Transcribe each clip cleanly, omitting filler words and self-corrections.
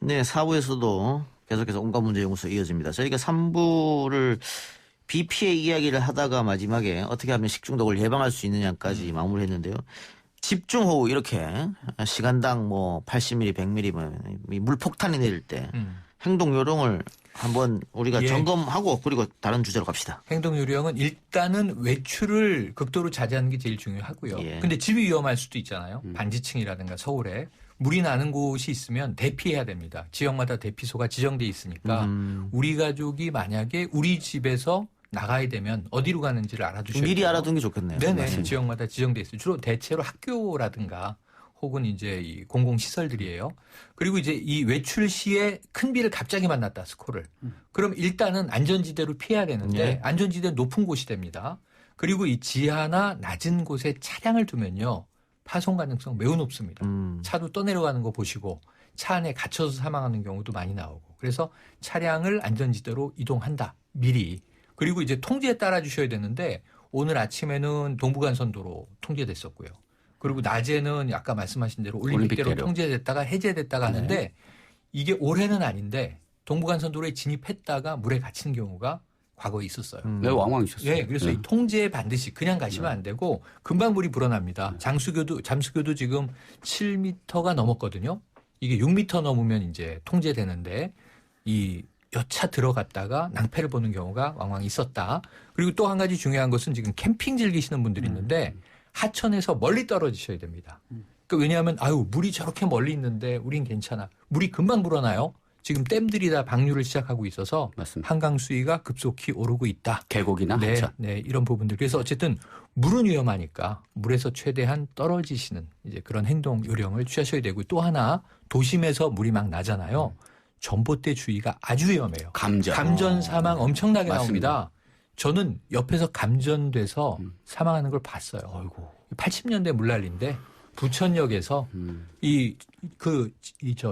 네, 4부에서도 계속해서 온갖 문제 연구소 이어집니다. 저희가 3부를 비 피해 이야기를 하다가 마지막에 어떻게 하면 식중독을 예방할 수 있느냐까지 마무리했는데요. 집중호우 이렇게 시간당 뭐 80mm, 100mm 뭐 물폭탄이 내릴 때 행동 요령을 한번 우리가 점검하고 그리고 다른 주제로 갑시다. 행동 요령은 일단은 외출을 극도로 자제하는 게 제일 중요하고요. 근데 집이 위험할 수도 있잖아요. 반지층이라든가 서울에. 물이 나는 곳이 있으면 대피해야 됩니다. 지역마다 대피소가 지정돼 있으니까 우리 가족이 만약에 우리 집에서 나가야 되면 어디로 가는지를 알아두셔야 돼요. 미리 알아두는 게 좋겠네요. 네네. 맞습니다. 지역마다 지정돼 있어요. 주로 대체로 학교라든가 혹은 이제 이 공공시설들이에요. 그리고 이제 이 외출 시에 큰 비를 갑자기 만났다, 스콜을. 그럼 일단은 안전지대로 피해야 되는데 안전지대는 높은 곳이 됩니다. 그리고 이 지하나 낮은 곳에 차량을 두면요. 파손 가능성 매우 높습니다. 차도 떠내려가는 거 보시고 차 안에 갇혀서 사망하는 경우도 많이 나오고. 그래서 차량을 안전지대로 이동한다. 미리. 그리고 이제 통제에 따라 주셔야 되는데 오늘 아침에는 동부간선도로 통제됐었고요. 그리고 낮에는 아까 말씀하신 대로 올림픽대로 통제됐다가 해제됐다가 하는데 이게 올해는 아닌데 동부간선도로에 진입했다가 물에 갇힌 경우가 과거에 있었어요. 네, 왕왕 있었어요. 네, 그래서 이 통제에 반드시 그냥 가시면 안 되고 금방 물이 불어납니다. 잠수교도 지금 7m가 넘었거든요. 이게 6m 넘으면 이제 통제되는데 이 여차 들어갔다가 낭패를 보는 경우가 왕왕 있었다. 그리고 또 한 가지 중요한 것은 지금 캠핑 즐기시는 분들이 있는데 하천에서 멀리 떨어지셔야 됩니다. 그러니까 왜냐하면 물이 저렇게 멀리 있는데 우린 괜찮아. 물이 금방 불어나요. 지금 댐들이 다 방류를 시작하고 있어서 맞습니다. 한강 수위가 급속히 오르고 있다. 계곡이나 하천. 네, 이런 부분들. 그래서 어쨌든 물은 위험하니까 물에서 최대한 떨어지시는 이제 그런 행동 요령을 취하셔야 되고 또 하나 도심에서 물이 막 나잖아요. 전봇대 주의가 아주 위험해요. 감전 사망 엄청나게 맞습니다. 나옵니다. 저는 옆에서 감전돼서 사망하는 걸 봤어요. 아이고. 80년대 물난리인데 부천역에서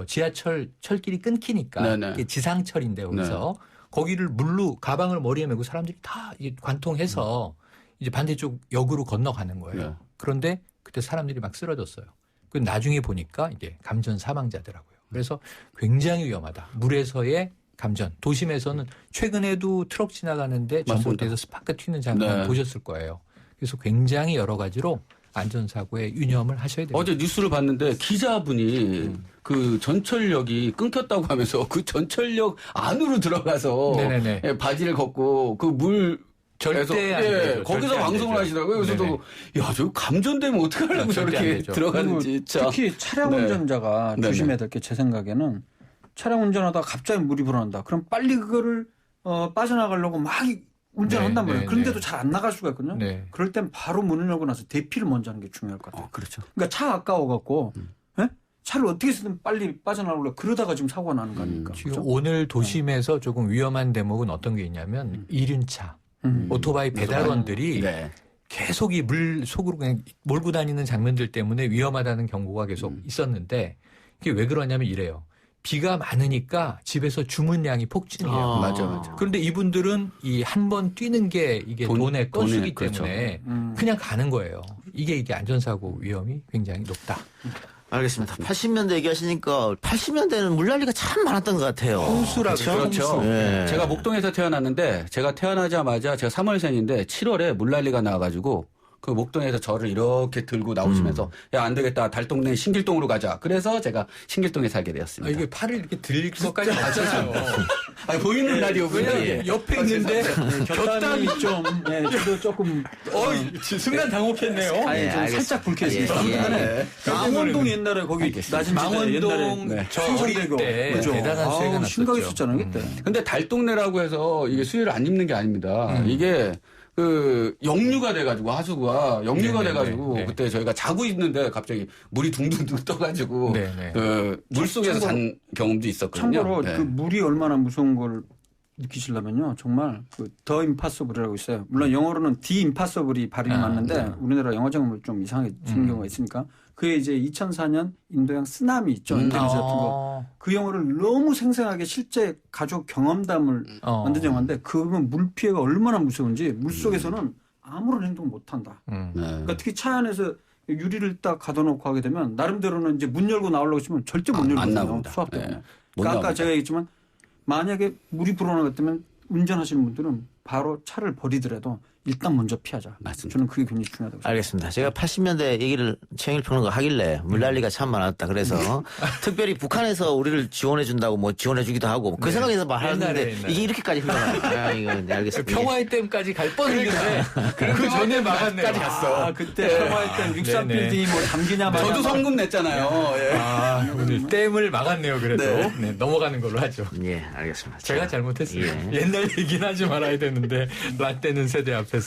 지하철 철길이 끊기니까 지상철인데 거기서 거기를 물로 가방을 머리에 메고 사람들이 다 관통해서 이제 반대쪽 역으로 건너가는 거예요. 그런데 그때 사람들이 막 쓰러졌어요. 그 나중에 보니까 이게 감전 사망자더라고요. 그래서 굉장히 위험하다. 물에서의 감전. 도심에서는 최근에도 트럭 지나가는데 전봇대에서 스파크 튀는 장면 보셨을 거예요. 그래서 굉장히 여러 가지로 안전사고에 유념을 하셔야 됩니다. 어제 뉴스를 봤는데 기자분이 그 전철역이 끊겼다고 하면서 그 전철역 안으로 들어가서 바지를 걷고 그 물 절대 거기서 방송을 하시더라고요. 그래서 저 감전되면 어떡하려고 저렇게 들어가는지. 특히 차량 운전자가 조심해야 될 게 제 생각에는 차량 운전하다가 갑자기 물이 불어난다. 그럼 빨리 그거를 빠져나가려고 막 운전한단 말이에요. 그런데도 잘 안 나갈 수가 있거든요. 그럴 땐 바로 문을 열고 나서 대피를 먼저 하는 게 중요할 것 같아요. 그렇죠. 그러니까 차 아까워갖고 차를 어떻게 해서든 빨리 빠져나가려고 그러다가 지금 사고가 나는 거니까. 지금 그렇죠? 오늘 도심에서 조금 위험한 대목은 어떤 게 있냐면 이륜차, 오토바이 배달원들이 계속 이 물 속으로 그냥 몰고 다니는 장면들 때문에 위험하다는 경고가 계속 있었는데 이게 왜 그러냐면 이래요. 비가 많으니까 집에서 주문량이 폭증해요. 맞아. 그런데 이분들은 이 한 번 뛰는 게 이게 돈의 건수기 때문에 그냥 가는 거예요. 이게 안전사고 위험이 굉장히 높다. 알겠습니다. 80년대 얘기하시니까 80년대는 물난리가 참 많았던 것 같아요. 홍수라고 그렇죠. 제가 목동에서 태어났는데 제가 태어나자마자 제가 3월생인데 7월에 물난리가 나와가지고 그 목동에서 저를 이렇게 들고 나오시면서 야, 안 되겠다. 달동네 신길동으로 가자. 그래서 제가 신길동에 살게 되었습니다. 이게 팔을 이렇게 들릴 것까지 맞아요. 보이는 라디오군요. 옆에 있는데 곁담이 좀 저도 조금 순간 당혹했네요. 좀 살짝 불쾌했습니다. 망원동 옛날에 거기 낮은 망원동 저 어릴 때 대단한 수해가 났었죠. 심각했었잖아요. 그때. 근데 달동네라고 해서 이게 수해를 안 입는 게 아닙니다. 이게 그 역류가 돼가지고 하수구가 역류가 돼가지고 그때 저희가 자고 있는데 갑자기 물이 둥둥둥 떠가지고 그 물속에서 잔 경험도 있었거든요. 참고로 그 물이 얼마나 무서운 걸 느끼시려면요, 정말 그 더 임파서블이라고 있어요. 물론 영어로는 디 임파서블이 발음이 맞는데 우리나라 영어 정음을 좀 이상하게 쓰는 경우가 있으니까 그게 이제 2004년 인도양 쓰나미 있죠. 인도네시아 같은 거. 그 영어를 너무 생생하게 실제 가족 경험담을 만든 영화인데 그러면 물 피해가 얼마나 무서운지 물 속에서는 아무런 행동 못 한다. 그러니까 특히 차 안에서 유리를 딱 가둬놓고 하게 되면 나름대로는 이제 문 열고 나오려고 치면 절대 못 열거든요. 나옵니다. 수압 때문에. 못 그러니까 아까 나옵니다. 제가 얘기했지만 만약에 물이 불어나는 것 때문에 운전하시는 분들은 바로 차를 버리더라도 일단 먼저 피하자. 맞습니다. 저는 그게 굉장히 중요하다고 생각합니다. 알겠습니다. 제가 80년대 얘기를 최영일 평론가 하길래 물난리가 참 많았다. 그래서 특별히 북한에서 우리를 지원해준다고 뭐 지원해주기도 하고 그 생각에서 말하는데 옛날에. 이게 이렇게까지 흘러나요. 이거 네, 알겠습니다. 평화의 댐까지 갈 뻔했는데 그 전에 막았네요. 갔어. 그때 평화할 땐 63 네네. 빌딩이 뭐 담기냐 마냐. 저도 성금 냈잖아요. 예. 아, 오늘 댐을 막았네요. 그래도 네, 넘어가는 걸로 하죠. 예, 알겠습니다. 제가 잘못했어요. 예. 옛날 얘기는 하지 말아야 되는데 라떼는 세대 앞에서.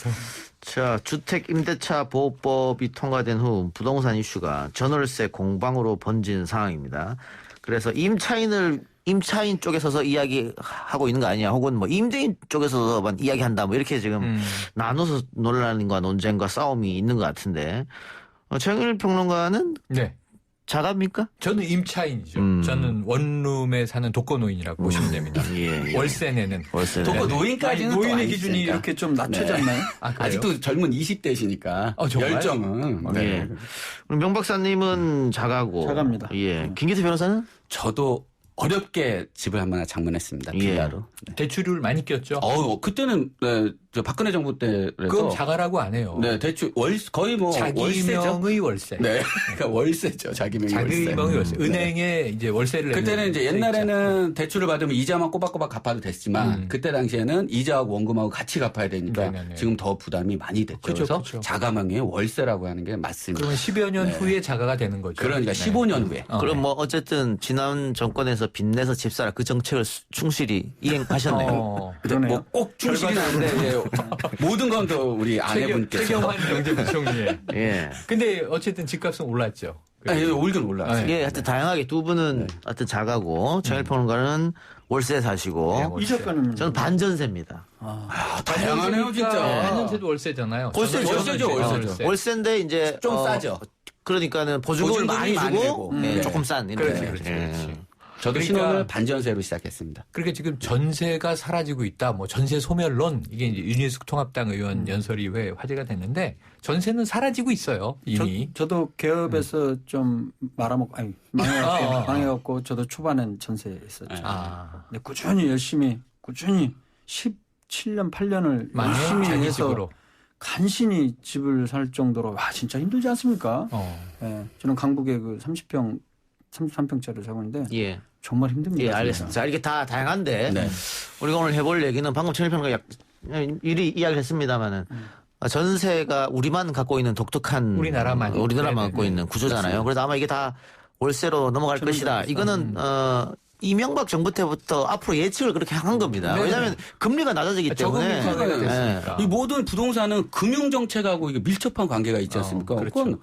자, 주택 임대차 보호법이 통과된 후 부동산 이슈가 전월세 공방으로 번진 상황입니다. 그래서 임차인 쪽에 서서 이야기하고 있는 거 아니냐, 혹은 뭐 임대인 쪽에서만 이야기한다, 뭐 이렇게 지금 나눠서 논란과 논쟁과 싸움이 있는 것 같은데, 최영일 평론가는 네. 자가입니까? 저는 임차인이죠. 저는 원룸에 사는 독거노인이라고 보시면 됩니다. 예. 월세 내는. 월세. 독거 노인까지는 또 노인의 아니시니까. 기준이 이렇게 좀 낮춰지 않나요? 아, 그래요? 아직도 젊은 20대시니까 정말? 열정은. 네. 예. 그럼 명 박사님은 자가고. 자가입니다. 예. 김기태 변호사는? 저도 어렵게 집을 한 장만했습니다. 예. 빌라로. 대출을 많이 꼈죠. 그때는 네, 저 박근혜 정부 때라서 그건 자가라고 안 해요. 네, 대출 거의 뭐 자기 월세죠. 명의 월세. 네. 그러니까 월세죠. 자기 명의 자기 월세. 명의 월세. 네. 은행에 이제 월세를 그때는 내는 이제 옛날에는 대출을 받으면 이자만 꼬박꼬박 갚아도 됐지만 그때 당시에는 이자하고 원금하고 같이 갚아야 되니까 네네네. 지금 더 부담이 많이 됐죠. 그쵸, 그래서 그쵸. 자가명의 월세라고 하는 게 맞습니다. 그러면 10여 년 후에 자가가 되는 거죠. 그러니까 네. 15년 후에. 그럼 뭐 어쨌든 지난 정권에서 빚내서 집 사라 그 정책을 충실히 이행하셨네요. 그러네요. 뭐 꼭 충실은 아닌데 예, 모든 건 또 우리 아내분께서 최경환 경제부총리에. 예. 근데 어쨌든 집값은 올랐죠. 올긴 올랐어요. 예, 하여튼 다양하게 두 분은 하여튼 자가고 최영일 평론가는 월세 사시고 네, 월세. 이 작가는 저는 반전세입니다. 다양하네요, 진짜. 반년제도 월세잖아요. 월세죠, 저는 월세죠, 월세죠. 월세인데 이제 좀 싸죠. 그러니까는 보증금을 보증금이 많이 많이 주고 내고. 예, 네. 조금 싼 이렇게. 그렇지. 저도 그러니까- 신혼을 반전세로 시작했습니다. 그러니까 지금 전세가 사라지고 있다. 뭐 전세 소멸론 이게 이제 윤희숙 통합당 의원 연설이후에 화제가 됐는데 전세는 사라지고 있어요. 이미. 저도 개업에서 좀 말아먹고 망해갖고 저도 초반엔 전세에 있었죠. 아, 근데 꾸준히 17년 8년을 만에 열심히 자기 해서 집으로. 간신히 집을 살 정도로 와 진짜 힘들지 않습니까? 예, 저는 강북에 그 33평짜리를 사고 있는데 예. 정말 힘듭니다. 예, 진짜. 알겠습니다. 자, 이렇게 다 다양한데 네. 우리가 오늘 해볼 얘기는 방금 최영일 평론가 미리 이야기를 했습니다만은 전세가 우리만 갖고 있는 독특한 우리나라만. 갖고 있는 구조잖아요. 그래서 아마 이게 다 월세로 넘어갈 저는 것이다. 그렇습니다. 이거는 이명박 정부 때부터 앞으로 예측을 그렇게 한 겁니다. 네네. 왜냐하면 금리가 낮아지기 때문에. 저금리 네. 됐으니까. 이 모든 부동산은 금융 정책하고 이게 밀접한 관계가 있지 않습니까? 그렇죠. 그건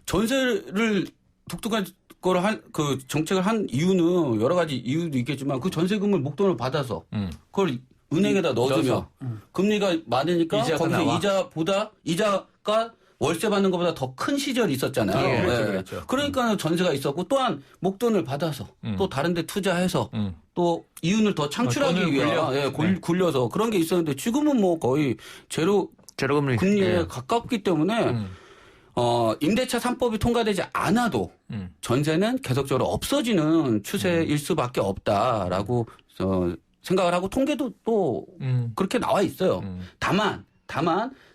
전세를 독특한 거를 그 정책을 한 이유는 여러 가지 이유도 있겠지만 그 전세금을 목돈을 받아서 그걸 은행에다 넣어두면 금리가 많으니까 이자가 거기서 나와. 이자가 월세 받는 것보다 더 큰 시절이 있었잖아요. 예, 그렇죠, 예. 그렇죠. 그러니까 전세가 있었고 또한 목돈을 받아서 또 다른 데 투자해서 또 이윤을 더 창출하기 돈을 위한 굴려. 굴려서 그런 게 있었는데 지금은 뭐 거의 제로금리. 금리에 예. 가깝기 때문에 임대차 3법이 통과되지 않아도 전세는 계속적으로 없어지는 추세일 수밖에 없다라고 생각을 하고 통계도 또 그렇게 나와 있어요. 다만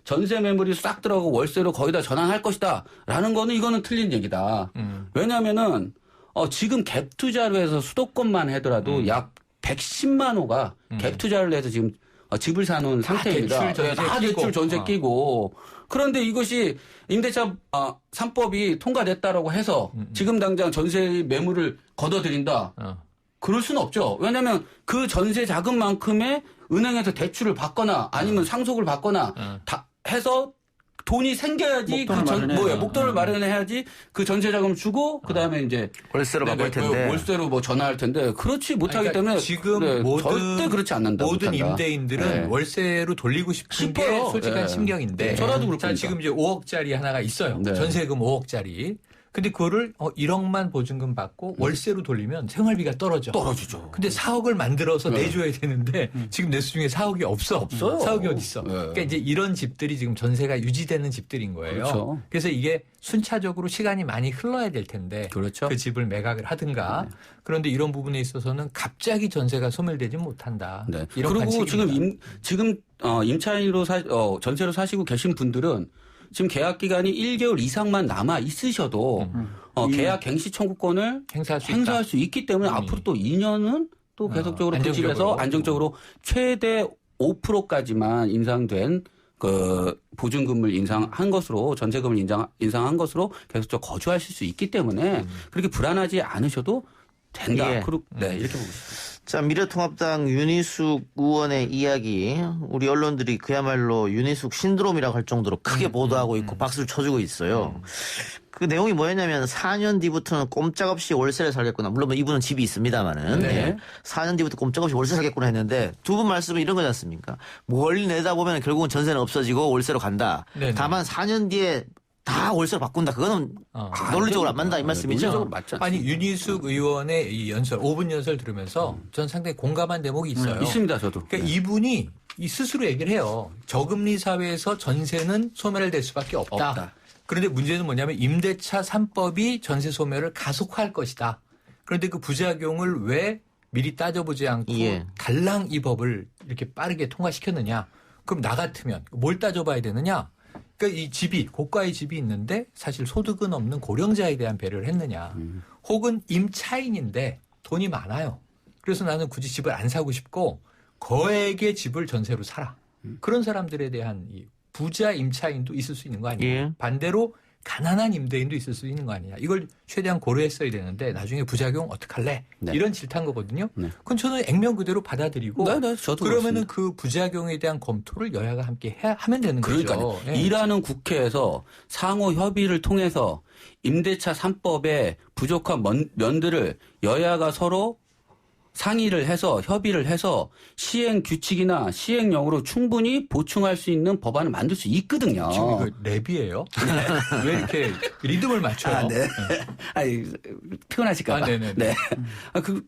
전세 매물이 싹 들어가고 월세로 거의 다 전환할 것이다라는 거는 이거는 틀린 얘기다. 왜냐하면은 지금 갭 투자로 해서 수도권만 하더라도 약 110만 호가 갭 투자를 해서 지금 집을 사놓은 상태입니다. 대출, 전세 다 끼고. 대출 전세 끼고. 그런데 이것이 임대차 3법이 통과됐다라고 해서 지금 당장 전세 매물을 걷어들인다. 그럴 수는 없죠. 왜냐하면 그 전세 자금만큼의 은행에서 대출을 받거나 아니면 상속을 받거나 다 해서 돈이 생겨야지 목돈을 마련해야지 그 전세 자금을 주고 그다음에 이제 월세로 바꿀 텐데. 월세로 뭐 전화할 텐데 그렇지 못하기 그러니까 때문에 지금 절대 그렇지 않는다. 모든 못한다. 임대인들은 네. 월세로 돌리고 싶은 게 싶어요. 솔직한 네. 심경인데. 저라도 그렇습니다. 자, 지금 이제 5억짜리 하나가 있어요. 네. 전세금 5억짜리. 근데 그거를 1억만 보증금 받고 월세로 돌리면 생활비가 떨어지죠. 근데 4억을 만들어서 내줘야 되는데 지금 내수 중에 4억이 없어요. 4억이 어디 있어? 그러니까 이제 이런 집들이 지금 전세가 유지되는 집들인 거예요. 그렇죠. 그래서 이게 순차적으로 시간이 많이 흘러야 될 텐데 그렇죠. 그 집을 매각을 하든가 그런데 이런 부분에 있어서는 갑자기 전세가 소멸되지 못한다. 네. 이런 그리고 관측입니다. 지금 임차인으로 전세로 사시고 계신 분들은 지금 계약 기간이 1개월 이상만 남아 있으셔도 계약 갱시 청구권을 행사할 수 있기 때문에 앞으로 또 2년은 또 계속적으로 그 집에서 안정적으로 최대 5%까지만 인상된 그 보증금을 인상한 것으로 전세금을 인상한 것으로 계속적으로 거주하실 수 있기 때문에 그렇게 불안하지 않으셔도 된다. 예. 네, 이렇게 보고 싶습니다. 자, 미래통합당 윤희숙 의원의 이야기, 우리 언론들이 그야말로 윤희숙 신드롬이라고 할 정도로 크게 보도하고 있고 박수를 쳐주고 있어요. 그 내용이 뭐였냐면 4년 뒤부터는 꼼짝없이 월세를 살겠구나. 물론 뭐 이분은 집이 있습니다만은 네. 4년 뒤부터 꼼짝없이 월세 살겠구나 했는데 두 분 말씀은 이런 거지 않습니까? 멀리 내다보면 결국은 전세는 없어지고 월세로 간다. 네네. 다만 4년 뒤에 다 월세로 바꾼다. 그거는 논리적으로 안 맞는다 이 말씀이죠. 논리적으로 맞지 않습니다. 아니 윤희숙 의원의 이 연설 5분 연설 들으면서 전 상당히 공감한 대목이 있어요. 있습니다, 저도. 그러니까 이분이 이 스스로 얘기를 해요. 저금리 사회에서 전세는 소멸될 수밖에 없다. 그런데 문제는 뭐냐면 임대차 3법이 전세 소멸을 가속화할 것이다. 그런데 그 부작용을 왜 미리 따져보지 않고 달랑 이 법을 이렇게 빠르게 통과시켰느냐. 그럼 나 같으면 뭘 따져봐야 되느냐. 그러니까 이 집이 고가의 집이 있는데 사실 소득은 없는 고령자에 대한 배려를 했느냐. 혹은 임차인인데 돈이 많아요. 그래서 나는 굳이 집을 안 사고 싶고 거액의 집을 전세로 살아. 그런 사람들에 대한 이 부자 임차인도 있을 수 있는 거 아니에요. 예. 반대로 가난한 임대인도 있을 수 있는 거 아니냐. 이걸 최대한 고려했어야 되는데 나중에 부작용 어떡할래? 네. 이런 질타한 거거든요. 네. 그건 저는 액면 그대로 받아들이고 네, 저도 그러면은 그렇습니다. 그 부작용에 대한 검토를 여야가 함께 하면 되는 그러니까요. 거죠. 예. 일하는 국회에서 상호 협의를 통해서 임대차 3법의 부족한 면들을 여야가 서로 상의를 해서 협의를 해서 시행 규칙이나 시행령으로 충분히 보충할 수 있는 법안을 만들 수 있거든요. 지금 이거 랩이에요? 왜 이렇게 리듬을 맞춰요? 네. 아니, 피곤하실까봐. 네네. 네.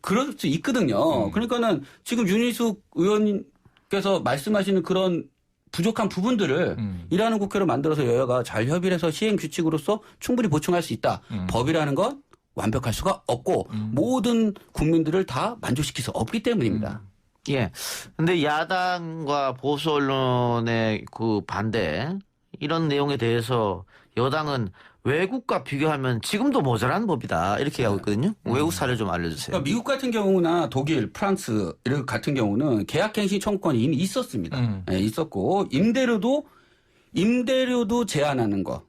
그럴 수 있거든요. 그러니까는 지금 윤희숙 의원께서 말씀하시는 그런 부족한 부분들을 일하는 국회로 만들어서 여야가 잘 협의를 해서 시행 규칙으로서 충분히 보충할 수 있다. 법이라는 건 완벽할 수가 없고 모든 국민들을 다 만족시킬 수 없기 때문입니다. 예. 근데 야당과 보수 언론의 그 반대 이런 내용에 대해서 여당은 외국과 비교하면 지금도 모자란 법이다 이렇게 하고 있거든요. 외국 사례 좀 알려주세요. 그러니까 미국 같은 경우나 독일, 프랑스 이런 같은 경우는 계약갱신 청구권이 이미 있었습니다. 네, 있었고 임대료도 제한하는 거.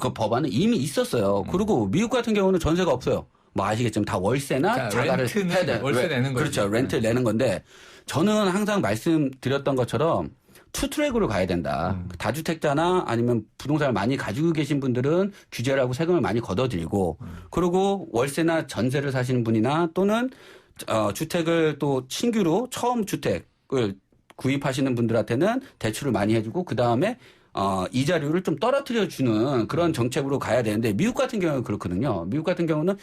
그 법안은 이미 있었어요. 그리고 미국 같은 경우는 전세가 없어요. 뭐 아시겠지만 다 월세나 자가를 해야 돼. 월세 내는 거죠. 그렇죠. 렌트를 내는 건데 저는 항상 말씀드렸던 것처럼 투트랙으로 가야 된다. 다주택자나 아니면 부동산을 많이 가지고 계신 분들은 규제를 하고 세금을 많이 걷어들이고 그리고 월세나 전세를 사시는 분이나 또는 주택을 또 신규로 처음 주택을 구입하시는 분들한테는 대출을 많이 해주고 그 다음에 이자료를 좀 떨어뜨려 주는 그런 정책으로 가야 되는데 미국 같은 경우는 그렇거든요. 미국 같은 경우는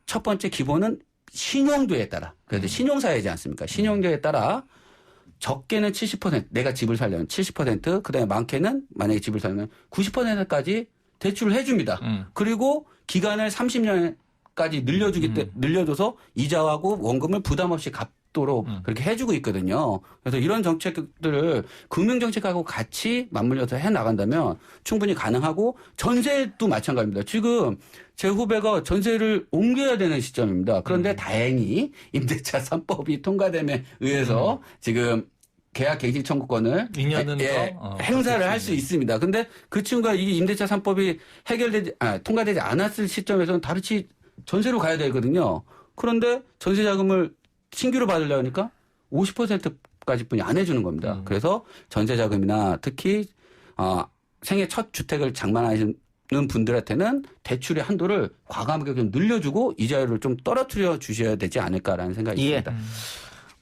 첫 번째 기본은 신용도에 따라 그래도 신용사회지 않습니까? 신용도에 따라 적게는 70% 내가 집을 살려면 70% 그다음에 많게는 만약에 집을 살면 90%까지 대출을 해줍니다. 그리고 기간을 30년까지 늘려줘서 이자하고 원금을 부담 없이 갚도록 그렇게 해주고 있거든요. 그래서 이런 정책들을 금융정책하고 같이 맞물려서 해 나간다면 충분히 가능하고 전세도 마찬가지입니다. 지금 제 후배가 전세를 옮겨야 되는 시점입니다. 그런데 다행히 임대차 3법이 통과됨에 의해서 지금 계약갱신 청구권을 2년은 행사를 할 수 있습니다. 근데 그 친구가 이 임대차 3법이 통과되지 않았을 시점에서는 다르치 전세로 가야 되거든요. 그런데 전세 자금을 신규로 받으려니까 50%까지뿐이 안 해주는 겁니다. 그래서 전세 자금이나 특히 생애 첫 주택을 장만하시는 분들한테는 대출의 한도를 과감하게 좀 늘려주고 이자율을 좀 떨어뜨려 주셔야 되지 않을까라는 생각이 있습니다.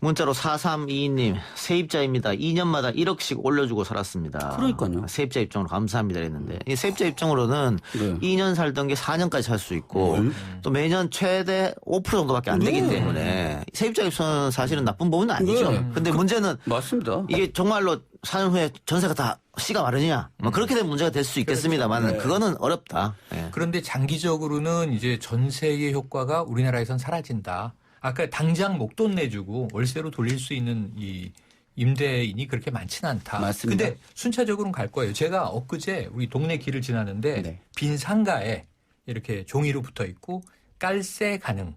문자로 4322님 세입자입니다. 2년마다 1억씩 올려주고 살았습니다. 그러니까요. 세입자 입장으로 감사합니다 했는데 이 세입자 입장으로는 네. 2년 살던 게 4년까지 살 수 있고 또 매년 최대 5% 정도밖에 안 되기 때문에 세입자 입장은 사실은 나쁜 부분은 아니죠. 네. 근데 문제는 맞습니다. 이게 정말로 4년 후에 전세가 다 씨가 마르냐 뭐 그렇게 된 문제가 될 수 있겠습니다만 그렇죠. 네. 그거는 어렵다. 예. 그런데 장기적으로는 이제 전세의 효과가 우리나라에선 사라진다. 아까 당장 목돈 내주고 월세로 돌릴 수 있는 이 임대인이 그렇게 많지는 않다. 맞습니다. 근데 순차적으로는 갈 거예요. 제가 엊그제 우리 동네 길을 지나는데 네. 빈 상가에 이렇게 종이로 붙어 있고 깔세 가능.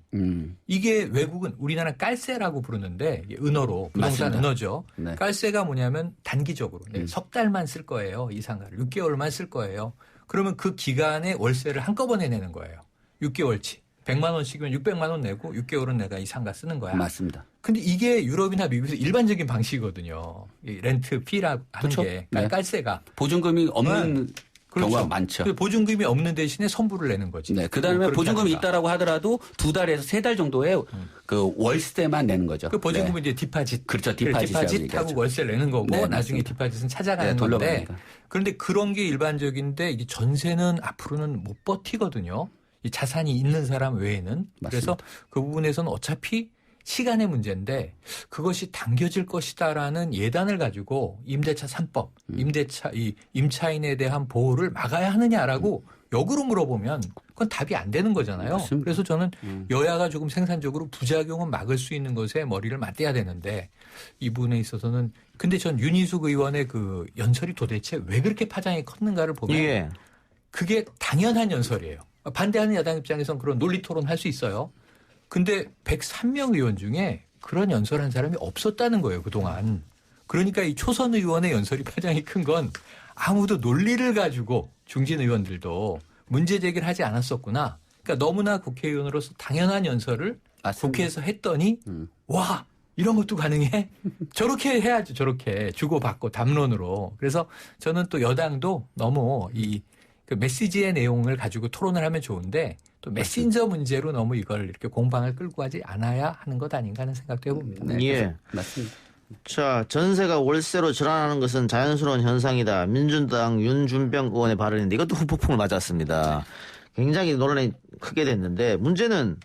이게 외국은 우리나라는 깔세라고 부르는데 이게 은어로 부동산 맞습니다. 은어죠. 네. 깔세가 뭐냐면 단기적으로 석 달만 쓸 거예요. 이 상가를 6개월만 쓸 거예요. 그러면 그 기간에 월세를 한꺼번에 내는 거예요. 6개월치. 100만 원씩이면 600만 원 내고 6개월은 내가 이 상가 쓰는 거야. 맞습니다. 근데 이게 유럽이나 미국에서 일반적인 방식이거든요. 이 렌트 피라 하는 그렇죠. 게 네. 깔세가. 보증금이 없는 경우가 많죠. 그 보증금이 없는 대신에 선불을 내는 거지. 네, 그다음에 그렇게 보증금이 하니까. 있다라고 하더라도 2달에서 3달 정도의 그 월세만 내는 거죠. 그 보증금은 네. 이제 디파짓. 그렇죠. 디파짓이라고 디파짓하고 얘기하죠. 월세를 내는 거고 네, 나중에 맞습니다. 디파짓은 찾아가는 네, 건데 돌려가니까. 그런데 그런 게 일반적인데 이게 전세는 앞으로는 못 버티거든요. 이 자산이 있는 사람 외에는. 그래서 그 부분에서는 어차피 시간의 문제인데 그것이 당겨질 것이다라는 예단을 가지고 임대차 3법, 임대차 이 임차인에 대한 보호를 막아야 하느냐라고 역으로 물어보면 그건 답이 안 되는 거잖아요. 맞습니다. 그래서 저는 여야가 조금 생산적으로 부작용은 막을 수 있는 것에 머리를 맞대야 되는데 이 부분에 있어서는 근데 전 윤희숙 의원의 그 연설이 도대체 왜 그렇게 파장이 컸는가를 보면 예. 그게 당연한 연설이에요. 반대하는 야당 입장에서는 그런 논리 토론 할 수 있어요. 근데 103명 의원 중에 그런 연설한 사람이 없었다는 거예요, 그동안. 그러니까 이 초선 의원의 연설이 파장이 큰 건 아무도 논리를 가지고 중진 의원들도 문제 제기를 하지 않았었구나. 그러니까 너무나 국회의원으로서 당연한 연설을 맞습니다. 국회에서 했더니 와 이런 것도 가능해? 저렇게 해야죠. 저렇게 주고받고 담론으로. 그래서 저는 또 여당도 너무 그 메시지의 내용을 가지고 토론을 하면 좋은데 또 메신저 문제로 너무 이걸 이렇게 공방을 끌고 가지 않아야 하는 것 아닌가 하는 생각도 해봅니다. 네, 예. 맞습니다. 자, 전세가 월세로 전환하는 것은 자연스러운 현상이다. 민주당 윤준병 의원의 발언인데 이것도 후폭풍을 맞았습니다. 굉장히 논란이 크게 됐는데 문제는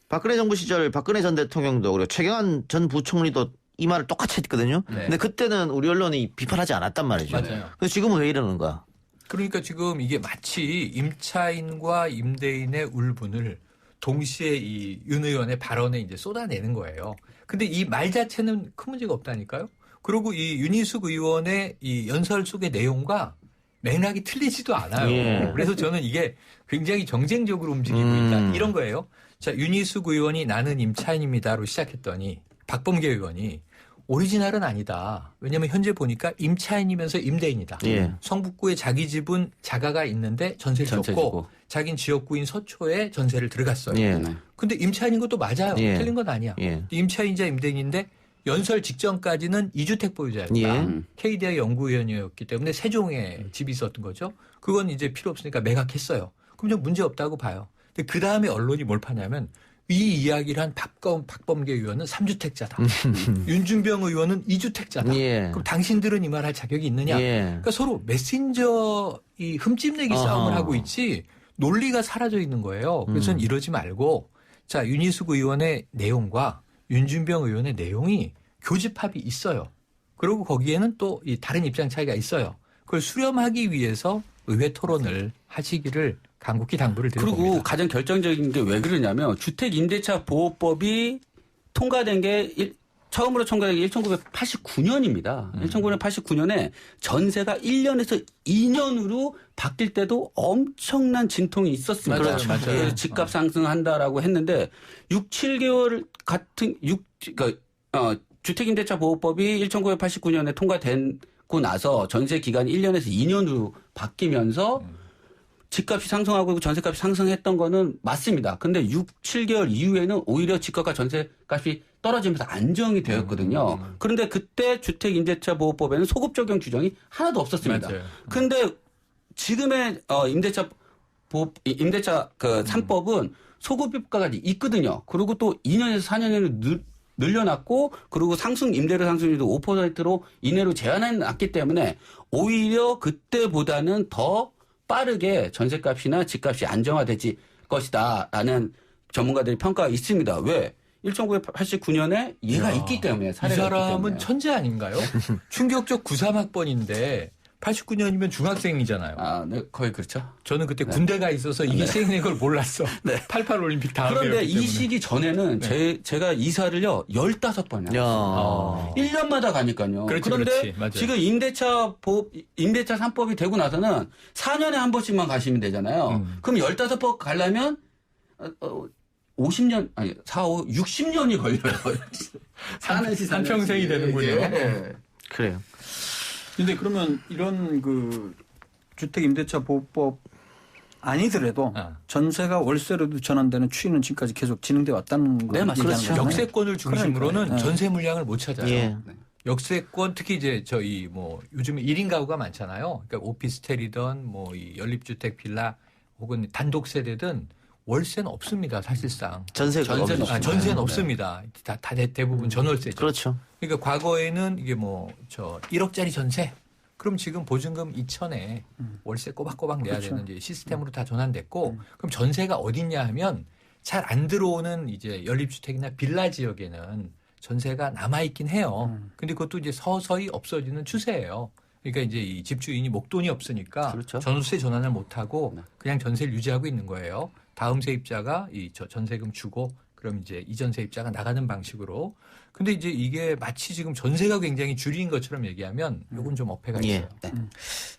박근혜 정부 시절 박근혜 전 대통령도 그리고 최경환 전 부총리도 이 말을 똑같이 했거든요. 네. 근데 그때는 우리 언론이 비판하지 않았단 말이죠. 맞아요. 그래서 지금은 왜 이러는가? 그러니까 지금 이게 마치 임차인과 임대인의 울분을 동시에 이 윤 의원의 발언에 이제 쏟아내는 거예요. 근데 이 말 자체는 큰 문제가 없다니까요. 그리고 이 윤희숙 의원의 이 연설 속의 내용과 맥락이 틀리지도 않아요. 예. 그래서 저는 이게 굉장히 정쟁적으로 움직이고 있다. 이런 거예요. 자, 윤희숙 의원이 나는 임차인입니다로 시작했더니 박범계 의원이 오리지널은 아니다. 왜냐하면 현재 보니까 임차인이면서 임대인이다. 예. 성북구에 자기 집은 자가가 있는데 전세를 전세 줬고 주고. 자긴 지역구인 서초에 전세를 들어갔어요. 예. 근데 임차인인 것도 맞아요. 예. 틀린 건 아니야. 예. 임차인자 임대인인데 연설 직전까지는 2주택 보유자였다. 예. KDI 연구위원이었기 때문에 세종에 집이 있었던 거죠. 그건 이제 필요 없으니까 매각했어요. 그럼 좀 문제 없다고 봐요. 근데 그 다음에 언론이 뭘 파냐면 이 이야기를 한 박범계 의원은 3주택자다. 윤준병 의원은 2주택자다. 예. 그럼 당신들은 이 말 할 자격이 있느냐. 예. 그러니까 서로 메신저 이 흠집내기 어허. 싸움을 하고 있지 논리가 사라져 있는 거예요. 그래서 는 이러지 말고 자 윤희숙 의원의 내용과 윤준병 의원의 내용이 교집합이 있어요. 그리고 거기에는 또 이 다른 입장 차이가 있어요. 그걸 수렴하기 위해서 의회 토론을 하시기를 간곡히 당부를 드립니다. 그리고 가장 결정적인 게 왜 그러냐면 주택임대차보호법이 통과된 게 처음으로 통과된 게 1989년입니다. 1989년에 전세가 1년에서 2년으로 바뀔 때도 엄청난 진통이 있었습니다. 맞아요, 맞아요. 그래서 집값 상승한다라고 했는데 6, 7개월 같은 주택임대차보호법이 1989년에 통과되고 나서 전세 기간이 1년에서 2년으로 바뀌면서 집값이 상승하고 전세값이 상승했던 거는 맞습니다. 근데 6, 7개월 이후에는 오히려 집값과 전세값이 떨어지면서 안정이 되었거든요. 그런데 그때 주택임대차보호법에는 소급 적용 규정이 하나도 없었습니다. 맞아요. 근데 지금의 임대차 그 3법은 소급 효과가 있거든요. 그리고 또 2년에서 4년에는 늘려놨고 그리고 임대료 상승률도 5%로 이내로 제한해놨기 때문에 오히려 그때보다는 더 빠르게 전세값이나 집값이 안정화되지 것이다라는 전문가들의 평가가 있습니다. 왜? 1989년에 얘가 있기 때문에 이 사례가 있기 사람은 때문에. 천재 아닌가요? 충격적 93학번인데 89년이면 중학생이잖아요. 아, 네, 거의 그렇죠. 저는 그때 군대가 있어서 이게 시행된 걸 몰랐어. 88 올림픽 다음에. 그런데 이 시기 전에는 제가 이사를요 15번 했어요. 1년마다 가니까요. 그렇지, 그런데 그렇지. 맞아요. 지금 지금 임대차 3법이 되고 나서는 4년에 한 번씩만 가시면 되잖아요. 그럼 15번 가려면 50년 아니 60년이 걸려요. 사는 시간 한평생이 되는군요. 예. 그래요. 근데 그러면 이런 그 주택 임대차 보호법 아니더라도 전세가 월세로도 전환되는 추이는 지금까지 계속 진행돼 왔다는 거. 네, 맞습니다. 얘기하는 거잖아요. 역세권을 중심으로는 그러니까요. 전세 물량을 못 찾아요. 예. 역세권 특히 이제 저희 뭐 요즘에 1인 가구가 많잖아요. 그러니까 오피스텔이든 뭐 이 연립주택 빌라 혹은 단독 세대든 월세는 없습니다. 사실상. 전세는 전세는 없습니다. 다 대부분 전월세죠. 그렇죠. 그러니까 과거에는 이게 뭐 저 1억짜리 전세 그럼 지금 보증금 2천에 월세 꼬박꼬박 내야 그렇죠. 되는 이제 시스템으로 다 전환됐고 그럼 전세가 어딨냐 하면 잘 안 들어오는 이제 연립주택이나 빌라 지역에는 전세가 남아있긴 해요. 근데 그것도 이제 서서히 없어지는 추세예요. 그러니까 이제 이 집주인이 목돈이 없으니까 그렇죠. 전세 전환을 못하고 그냥 전세를 유지하고 있는 거예요. 다음 세입자가 이 전세금 주고 그럼 이제 이전 세입자가 나가는 방식으로. 근데 이제 이게 마치 지금 전세가 굉장히 줄인 것처럼 얘기하면 요건 좀 어폐가 있어요. 예.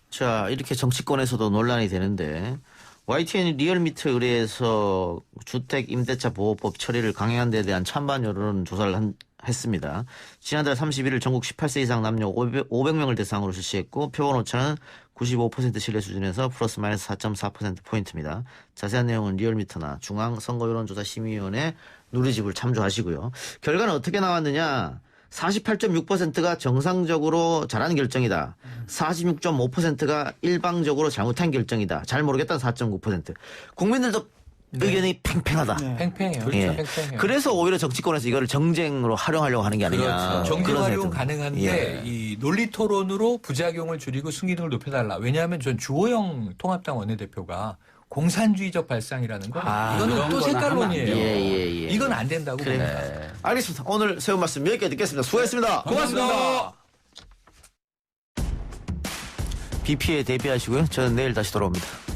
자, 이렇게 정치권에서도 논란이 되는데 YTN 리얼미터 의뢰해서 주택 임대차 보호법 처리를 강행한 데 대한 찬반 여론 조사를 했습니다. 지난달 31일 전국 18세 이상 남녀 500명을 대상으로 실시했고 표본 오차는 95% 신뢰 수준에서 플러스 마이너스 4.4%포인트입니다. 자세한 내용은 리얼미터나 중앙선거여론조사심의위원회 누리집을 참조하시고요. 결과는 어떻게 나왔느냐. 48.6%가 정상적으로 잘한 결정이다. 46.5%가 일방적으로 잘못한 결정이다. 잘 모르겠다는 4.9%. 국민들도 의견이 팽팽하다. 팽팽해요. 예. 그렇죠. 팽팽해요. 그래서 오히려 정치권에서 이거를 정쟁으로 활용하려고 하는 게 아니냐. 그렇죠. 정쟁 그런 활용 생각이 가능한데 듭니다. 이 논리 토론으로 부작용을 줄이고 순기능을 높여달라. 왜냐하면 전 주호영 통합당 원내대표가 공산주의적 발상이라는 건 이거는 그런 또 거는 색깔론이에요. 하면 안 돼요. 예. 이건 안 된다고 그래. 봅니다. 알겠습니다. 오늘 세운 말씀 여기까지 듣겠습니다. 수고했습니다. 고맙습니다. BP에 대비하시고요. 저는 내일 다시 돌아옵니다.